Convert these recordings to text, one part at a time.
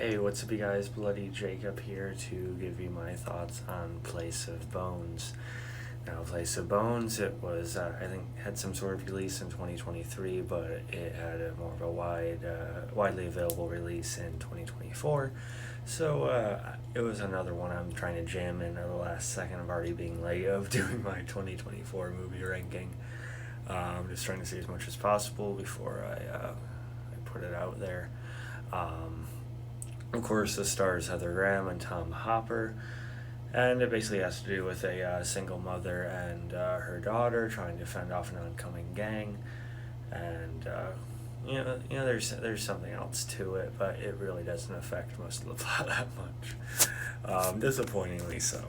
Hey, what's up, you guys? Bloody Jacob here to give you my thoughts on Place of Bones. Now, Place of Bones, it was, I think, had some sort of release in 2023, but it had a more of a widely available release in 2024. So, it was another one I'm trying to jam in at the last second of already being late of doing my 2024 movie ranking. I'm just trying to see as much as possible before I put it out there. Um, of course, this stars Heather Graham and Tom Hopper, and it basically has to do with a single mother and her daughter trying to fend off an oncoming gang, and there's something else to it, but it really doesn't affect most of the plot that much, disappointingly so.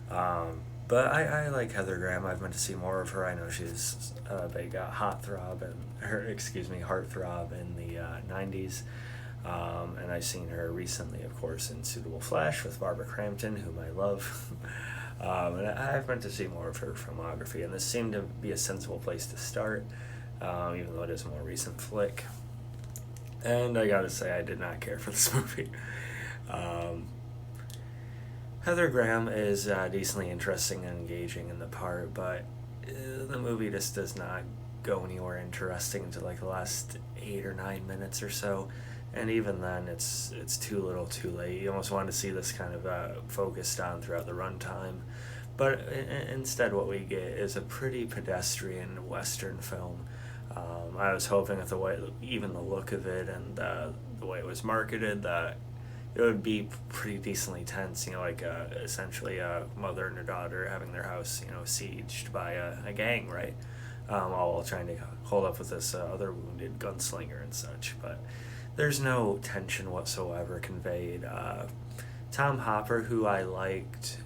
But I like Heather Graham. I've meant to see more of her. I know she's a big heartthrob in the '90s. And I've seen her recently, of course, in Suitable Flesh with Barbara Crampton, whom I love. And I've meant to see more of her filmography, and this seemed to be a sensible place to start, even though it is a more recent flick. And I gotta say, I did not care for this movie. Um, Heather Graham is decently interesting and engaging in the part, but the movie just does not go anywhere interesting until like the last 8 or 9 minutes or so, and even then, it's too little, too late. You almost want to see this kind of focused on throughout the runtime, but instead, what we get is a pretty pedestrian Western film. I was hoping with the way, even the look of it and the way it was marketed, that it would be pretty decently tense. Like essentially a mother and a daughter having their house, sieged by a gang, right? All while trying to hold up with this other wounded gunslinger and such. But there's no tension whatsoever conveyed. Tom Hopper, who I liked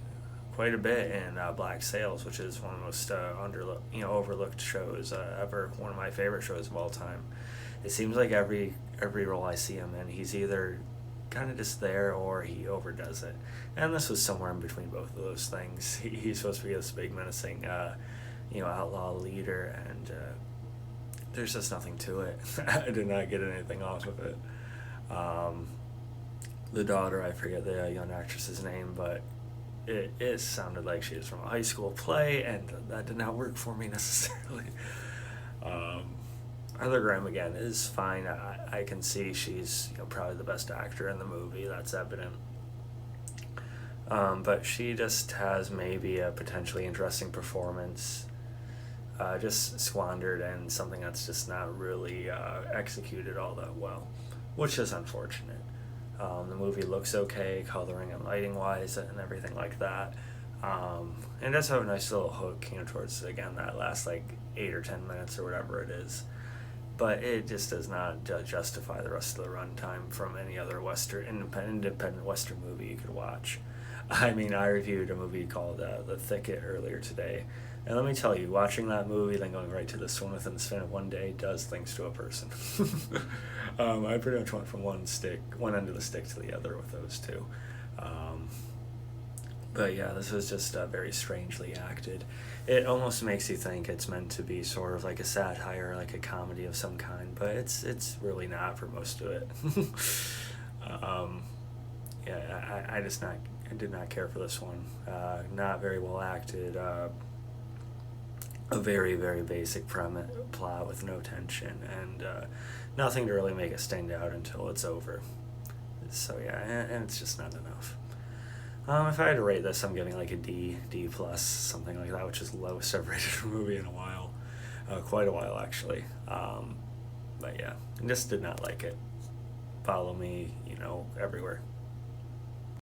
quite a bit in Black Sails, which is one of the most overlooked shows ever, one of my favorite shows of all time. It seems like every role I see him in, he's either kind of just there or he overdoes it, and this was somewhere in between both of those things. He's supposed to be this big menacing, outlaw leader, and there's just nothing to it. I did not get anything off of it. The daughter, I forget the young actress's name, but it sounded like she was from a high school play, and that did not work for me necessarily. Um, Heather Graham, again, is fine. I can see she's probably the best actor in the movie. That's evident. But she just has maybe a potentially interesting performance, just squandered, and something that's just not really executed all that well, which is unfortunate. The movie looks okay, coloring and lighting wise, and everything like that. And it does have a nice little hook, towards, again, that last like 8 or 10 minutes or whatever it is. But it just does not justify the rest of the runtime from any other independent Western movie you could watch. I mean, I reviewed a movie called The Thicket earlier today, and let me tell you, watching that movie, then going right to this one within the span of one day, does things to a person. I pretty much went from one end of the stick to the other with those two. But yeah, this was just very strangely acted. It almost makes you think it's meant to be sort of like a satire, like a comedy of some kind, but it's really not for most of it. um, yeah, I did not care for this one. Not very well acted. A very, very basic plot with no tension, and nothing to really make it stand out until it's over. So yeah, and it's just not enough. If I had to rate this, I'm giving like a D plus, something like that, which is the lowest I've rated a movie in a while, quite a while actually. But yeah, I just did not like it. Follow me, everywhere.